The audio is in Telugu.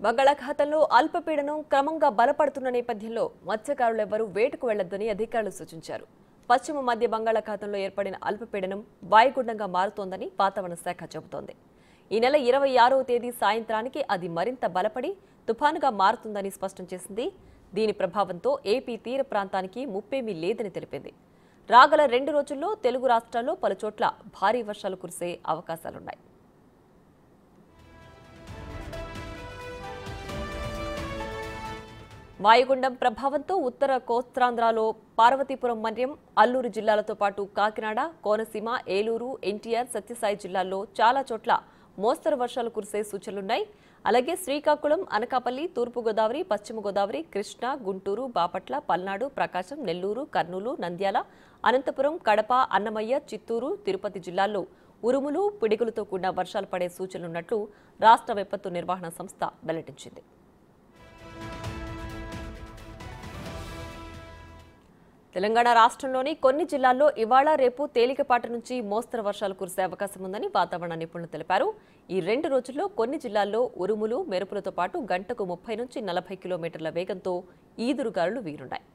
బంగాళాఖాతంలో అల్పపీడనం క్రమంగా బలపడుతున్న నేపథ్యంలో మత్స్యకారులెవరూ వేటకు వెళ్లొద్దని అధికారులు సూచించారు. పశ్చిమ మధ్య బంగాళాఖాతంలో ఏర్పడిన అల్పపీడనం వాయుగుండంగా మారుతోందని వాతావరణ శాఖ చెబుతోంది. ఈ నెల 26వ తేదీ సాయంత్రానికి అది మరింత బలపడి తుఫానుగా మారుతుందని స్పష్టం చేసింది. దీని ప్రభావంతో ఏపీ తీర ప్రాంతానికి ముప్పేమీ లేదని తెలిపింది. రాగల 2 రోజుల్లో తెలుగు రాష్ట్రాల్లో పలుచోట్ల భారీ వర్షాలు కురిసే అవకాశాలున్నాయి. వాయుగుండం ప్రభావంతో ఉత్తర కోస్తాంధ్రలో పార్వతీపురం మన్యం, అల్లూరు జిల్లాలతో పాటు కాకినాడ, కోనసీమ, ఏలూరు, ఎన్టీఆర్, సత్యసాయి జిల్లాల్లో చాలా చోట్ల మోస్తరు వర్షాలు కురిసే సూచనలున్నాయి. అలాగే శ్రీకాకుళం, అనకాపల్లి, తూర్పుగోదావరి, పశ్చిమ గోదావరి, కృష్ణా, గుంటూరు, బాపట్ల, పల్నాడు, ప్రకాశం, నెల్లూరు, కర్నూలు, నంద్యాల, అనంతపురం, కడప, అన్నమయ్య, చిత్తూరు, తిరుపతి జిల్లాల్లో ఉరుములు, పిడుగులతో కూడిన వర్షాలు పడే సూచనలున్నట్లు రాష్ట్ర విపత్తు నిర్వహణ సంస్థ వెల్లడించింది. తెలంగాణ రాష్ట్రంలోని కొన్ని జిల్లాల్లో ఇవాళ రేపు తేలికపాటి నుంచి మోస్తరు వర్షాలు కురిసే అవకాశం ఉందని వాతావరణ నిపుణులు తెలిపారు. ఈ 2 రోజుల్లో కొన్ని జిల్లాల్లో ఉరుములు, మెరుపులతో పాటు గంటకు 30 నుంచి 40 కిలోమీటర్ల వేగంతో ఈదురుగాలులు వీరున్నాయి.